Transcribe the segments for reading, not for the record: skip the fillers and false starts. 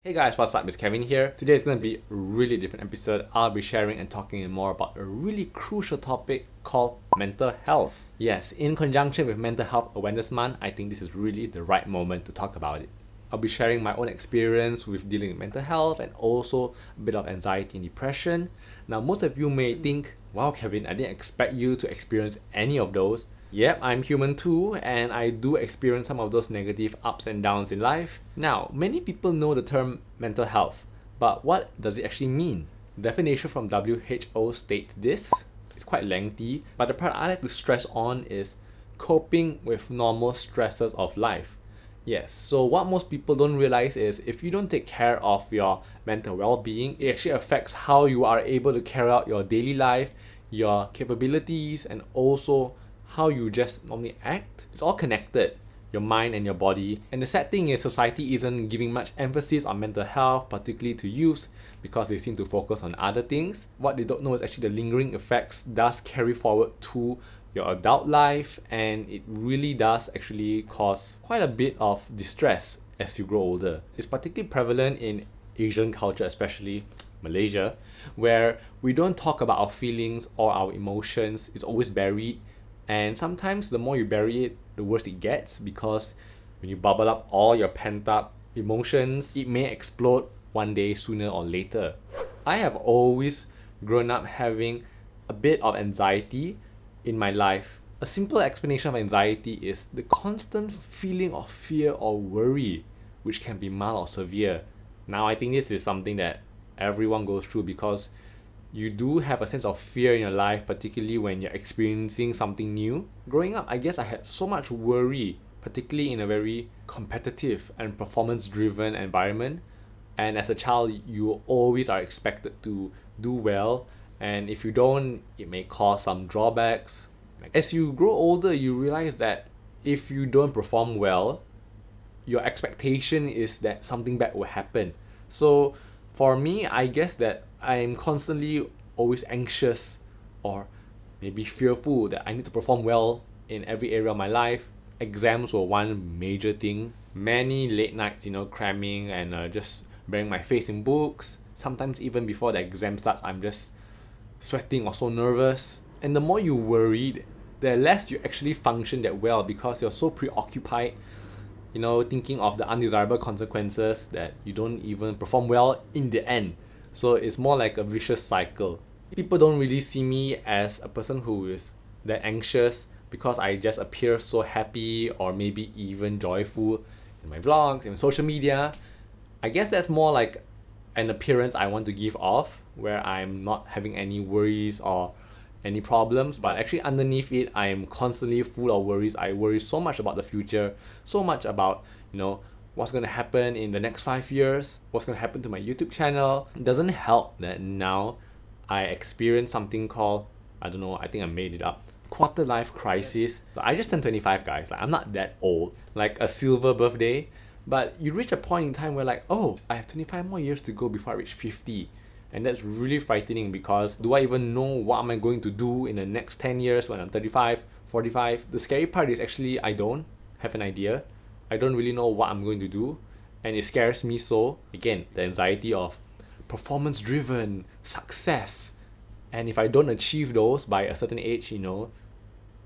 Hey guys, what's up? It's Kevin here. Today is going to be a really different episode. I'll be sharing and talking more about a really crucial topic called mental health. Yes, in conjunction with Mental Health Awareness Month, I think this is really the right moment to talk about it. I'll be sharing my own experience with dealing with mental health and also a bit of anxiety and depression. Now, most of you may think, wow, Kevin, I didn't expect you to experience any of those. Yep, I'm human too, and I do experience some of those negative ups and downs in life. Now, many people know the term mental health, but what does it actually mean? The definition from WHO states this. It's quite lengthy, but the part I like to stress on is coping with normal stresses of life. Yes, so what most people don't realize is if you don't take care of your mental well-being, it actually affects how you are able to carry out your daily life, your capabilities, and also how you just normally act. It's all connected, your mind and your body. And the sad thing is society isn't giving much emphasis on mental health, particularly to youth, because they seem to focus on other things. What they don't know is actually the lingering effects does carry forward to your adult life, and it really does actually cause quite a bit of distress as you grow older. It's particularly prevalent in Asian culture, especially Malaysia, where we don't talk about our feelings or our emotions. It's always buried. And sometimes the more you bury it, the worse it gets, because when you bubble up all your pent up emotions, it may explode one day sooner or later. I have always grown up having a bit of anxiety in my life. A simple explanation of anxiety is the constant feeling of fear or worry, which can be mild or severe. Now, I think this is something that everyone goes through because you do have a sense of fear in your life, particularly when you're experiencing something new. Growing up, I guess I had so much worry, particularly in a very competitive and performance-driven environment. And as a child, you always are expected to do well. And if you don't, it may cause some drawbacks. As you grow older, you realize that if you don't perform well, your expectation is that something bad will happen. So for me, I guess that I'm constantly always anxious or maybe fearful that I need to perform well in every area of my life. Exams were one major thing. Many late nights, cramming and just burying my face in books. Sometimes even before the exam starts, I'm just sweating or so nervous. And the more you worried, the less you actually function that well because you're so preoccupied, thinking of the undesirable consequences that you don't even perform well in the end. So it's more like a vicious cycle. People don't really see me as a person who is that anxious because I just appear so happy or maybe even joyful in my vlogs, in social media. I guess that's more like an appearance I want to give off, where I'm not having any worries or any problems, but actually underneath it, I am constantly full of worries. I worry so much about the future, so much about, what's going to happen in the next 5 years, what's going to happen to my YouTube channel. It doesn't help that now I experience something called, I think I made it up, quarter life crisis. So I just turned 25, guys. I'm not that old, like a silver birthday, but you reach a point in time where I have 25 more years to go before I reach 50. And that's really frightening because do I even know what am I going to do in the next 10 years when I'm 35, 45? The scary part is actually I don't have an idea. I don't really know what I'm going to do, and it scares me so. Again, the anxiety of performance-driven success, and if I don't achieve those by a certain age,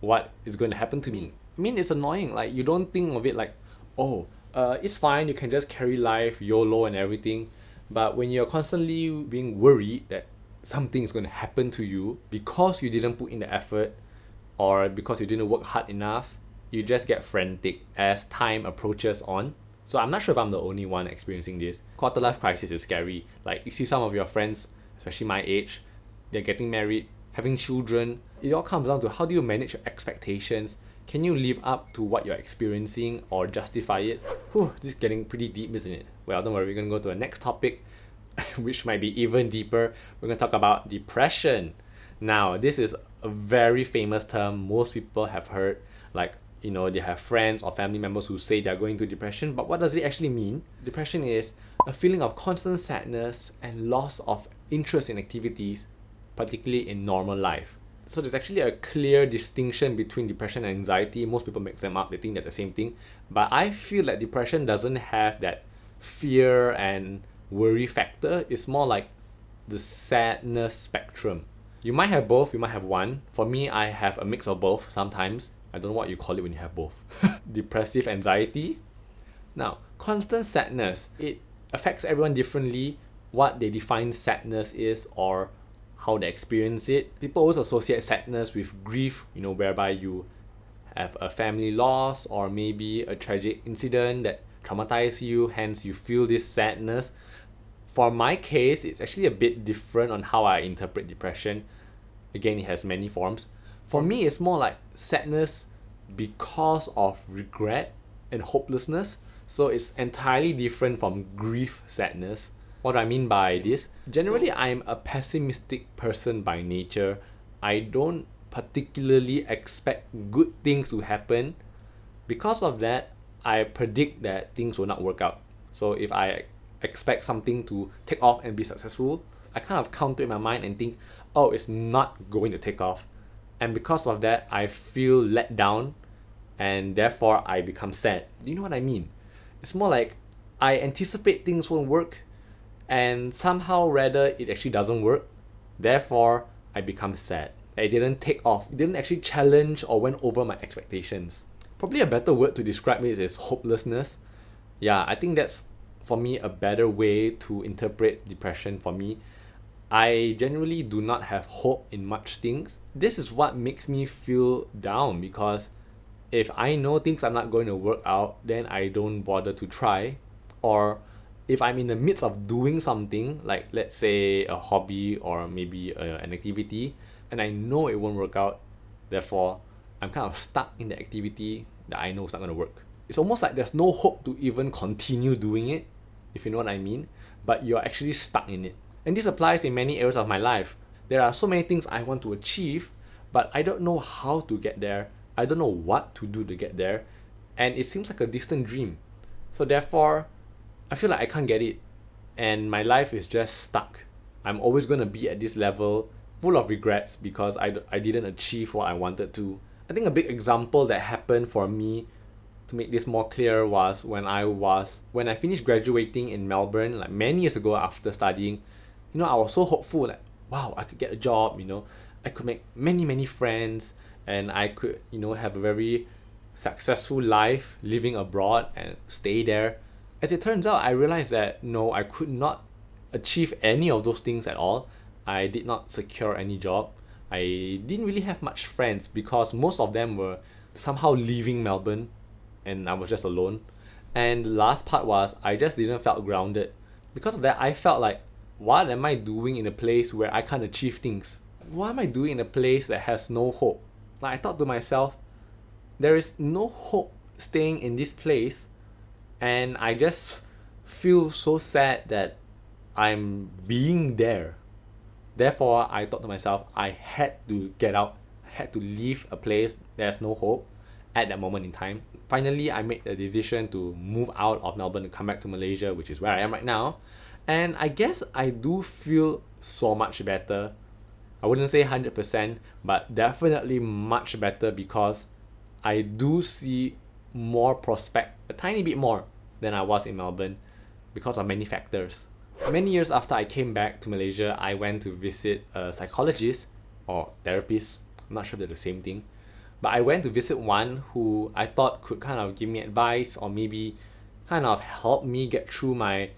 what is going to happen to me? I mean, it's annoying. Like, you don't think of it like, it's fine, you can just carry life, YOLO and everything. But when you're constantly being worried that something is going to happen to you because you didn't put in the effort or because you didn't work hard enough, you just get frantic as time approaches on. So I'm not sure if I'm the only one experiencing this. Quarter life crisis is scary. Like, you see some of your friends, especially my age, they're getting married, having children. It all comes down to how do you manage your expectations? Can you live up to what you're experiencing or justify it? This is getting pretty deep, isn't it? Well, don't worry, we're going to go to the next topic, which might be even deeper. We're going to talk about depression. Now, this is a very famous term most people have heard. They have friends or family members who say they're going through depression, but what does it actually mean? Depression is a feeling of constant sadness and loss of interest in activities, particularly in normal life. So there's actually a clear distinction between depression and anxiety. Most people mix them up, they think they're the same thing. But I feel that depression doesn't have that fear and worry factor. It's more like the sadness spectrum. You might have both, you might have one. For me, I have a mix of both sometimes. I don't know what you call it when you have both. Depressive anxiety. Now, constant sadness, it affects everyone differently. What they define sadness is, or how they experience it. People always associate sadness with grief, whereby you have a family loss or maybe a tragic incident that traumatizes you, hence you feel this sadness. For my case, it's actually a bit different on how I interpret depression. Again, it has many forms. For me, it's more like sadness because of regret and hopelessness. So it's entirely different from grief sadness. What do I mean by this? Generally, I'm a pessimistic person by nature. I don't particularly expect good things to happen. Because of that, I predict that things will not work out. So if I expect something to take off and be successful, I kind of counter in my mind and think, oh, it's not going to take off. And because of that, I feel let down and therefore I become sad. Do you know what I mean? It's more like I anticipate things won't work and somehow rather it actually doesn't work. Therefore, I become sad. It didn't take off. It didn't actually challenge or went over my expectations. Probably a better word to describe it is hopelessness. Yeah, I think that's for me a better way to interpret depression for me. I generally do not have hope in much things. This is what makes me feel down because if I know things are not going to work out, then I don't bother to try. Or if I'm in the midst of doing something, like let's say a hobby or maybe an activity, and I know it won't work out, therefore I'm kind of stuck in the activity that I know is not going to work. It's almost like there's no hope to even continue doing it, if you know what I mean, but you're actually stuck in it. And this applies in many areas of my life. There are so many things I want to achieve, but I don't know how to get there. I don't know what to do to get there, and it seems like a distant dream. So therefore, I feel like I can't get it, and my life is just stuck. I'm always going to be at this level, full of regrets because I didn't achieve what I wanted to. I think a big example that happened for me to make this more clear was when I finished graduating in Melbourne, like many years ago after studying. I was so hopeful, like, wow, I could get a job, I could make many friends, and I could, have a very successful life living abroad and stay there. As it turns out, I realized that no, I could not achieve any of those things at all. I did not secure any job. I didn't really have much friends because most of them were somehow leaving Melbourne and I was just alone. And the last part was I just didn't felt grounded. Because of that, I felt like, what am I doing in a place where I can't achieve things? What am I doing in a place that has no hope? Like I thought to myself, there is no hope staying in this place, and I just feel so sad that I'm being there. Therefore, I thought to myself, I had to get out, had to leave a place that has no hope at that moment in time. Finally, I made the decision to move out of Melbourne and come back to Malaysia, which is where I am right now. And I guess I do feel so much better. I wouldn't say 100%, but definitely much better because I do see more prospect, a tiny bit more than I was in Melbourne because of many factors. Many years after I came back to Malaysia, I went to visit a psychologist or therapist. I'm not sure they're the same thing. But I went to visit one who I thought could kind of give me advice or maybe kind of help me get through my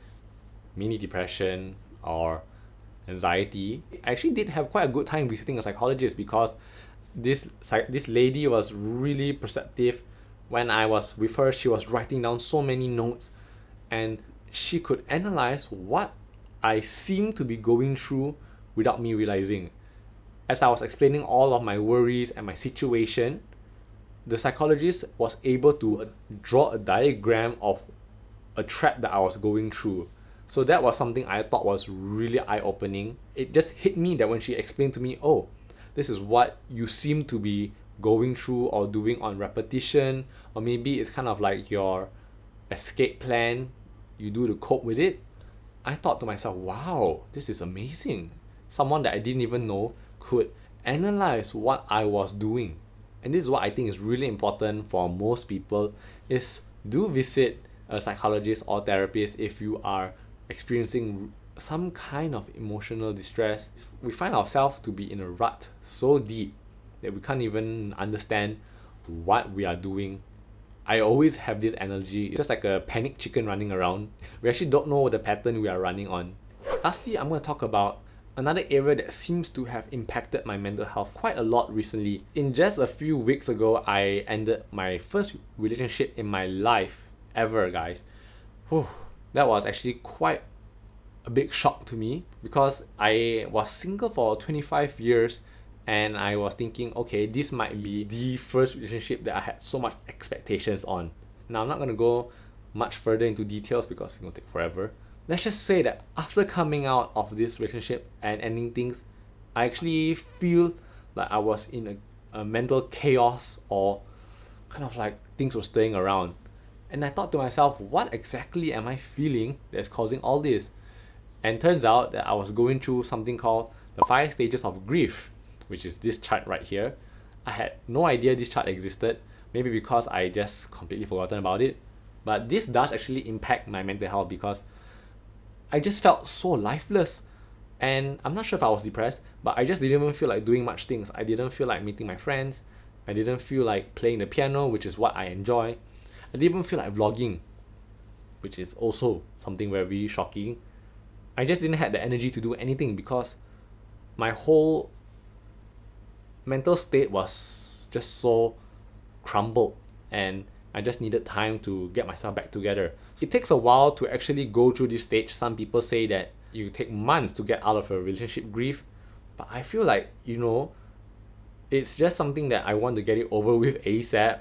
mini depression or anxiety. I actually did have quite a good time visiting a psychologist because this lady was really perceptive. When I was with her, she was writing down so many notes and she could analyze what I seemed to be going through without me realizing. As I was explaining all of my worries and my situation, the psychologist was able to draw a diagram of a trap that I was going through. So that was something I thought was really eye-opening. It just hit me that when she explained to me, oh, this is what you seem to be going through or doing on repetition, or maybe it's kind of like your escape plan you do to cope with it. I thought to myself, wow, this is amazing. Someone that I didn't even know could analyze what I was doing. And this is what I think is really important for most people is do visit a psychologist or therapist if you are experiencing some kind of emotional distress. We find ourselves to be in a rut so deep that we can't even understand what we are doing. I always have this energy. It's just like a panic chicken running around. We actually don't know the pattern we are running on. Lastly, I'm going to talk about another area that seems to have impacted my mental health quite a lot recently. In just a few weeks ago, I ended my first relationship in my life ever, guys. Whew, that was actually quite a big shock to me because I was single for 25 years and I was thinking, okay, this might be the first relationship that I had so much expectations on. Now, I'm not going to go much further into details because it's going to take forever. Let's just say that after coming out of this relationship and ending things, I actually feel like I was in a mental chaos, or kind of like things were stirring around. And I thought to myself, what exactly am I feeling that's causing all this? And turns out that I was going through something called the 5 stages of grief, which is this chart right here. I had no idea this chart existed, maybe because I just completely forgotten about it. But this does actually impact my mental health because I just felt so lifeless. And I'm not sure if I was depressed, but I just didn't even feel like doing much things. I didn't feel like meeting my friends. I didn't feel like playing the piano, which is what I enjoy. I didn't even feel like vlogging, which is also something very shocking. I just didn't have the energy to do anything because my whole mental state was just so crumbled, and I just needed time to get myself back together. It takes a while to actually go through this stage. Some people say that you take months to get out of a relationship grief, but I feel like, it's just something that I want to get it over with ASAP,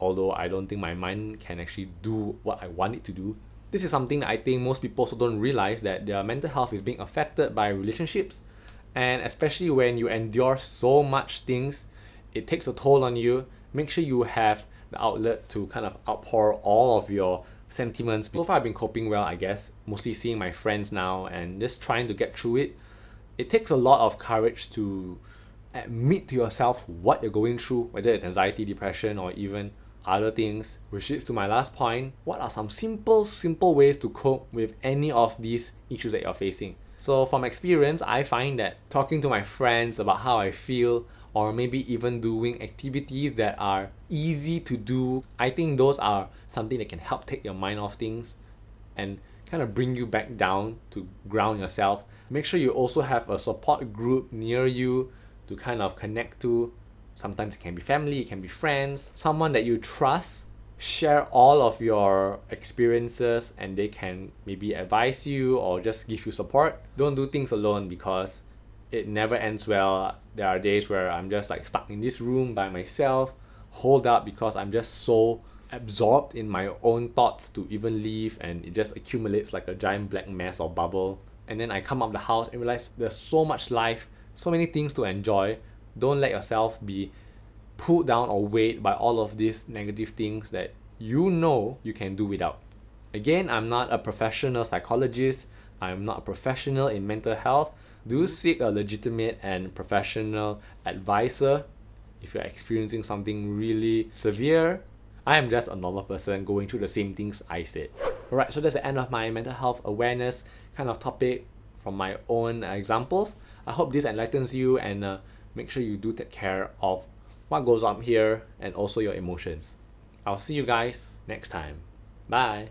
although I don't think my mind can actually do what I want it to do. This is something that I think most people also don't realize, that their mental health is being affected by relationships, and especially when you endure so much things, it takes a toll on you. Make sure you have the outlet to kind of outpour all of your sentiments. So far I've been coping well, I guess, mostly seeing my friends now and just trying to get through it. It takes a lot of courage to admit to yourself what you're going through, whether it's anxiety, depression, or even other things. Which leads to my last point: what are some simple ways to cope with any of these issues that you're facing? So from experience, I find that talking to my friends about how I feel, or maybe even doing activities that are easy to do, I think those are something that can help take your mind off things and kind of bring you back down to ground yourself. Make sure you also have a support group near you to kind of connect to. Sometimes it can be family, it can be friends, someone that you trust. Share all of your experiences and they can maybe advise you or just give you support. Don't do things alone because it never ends well. There are days where I'm just like stuck in this room by myself, holed up because I'm just so absorbed in my own thoughts to even leave, and it just accumulates like a giant black mess or bubble. And then I come out of the house and realize there's so much life, so many things to enjoy. Don't let yourself be pulled down or weighed by all of these negative things that you can do without. Again, I'm not a professional psychologist. I'm not a professional in mental health. Do seek a legitimate and professional advisor if you're experiencing something really severe. I am just a normal person going through the same things I said. Alright, so that's the end of my mental health awareness kind of topic from my own examples. I hope this enlightens you, and make sure you do take care of what goes on here and also your emotions. I'll see you guys next time. Bye.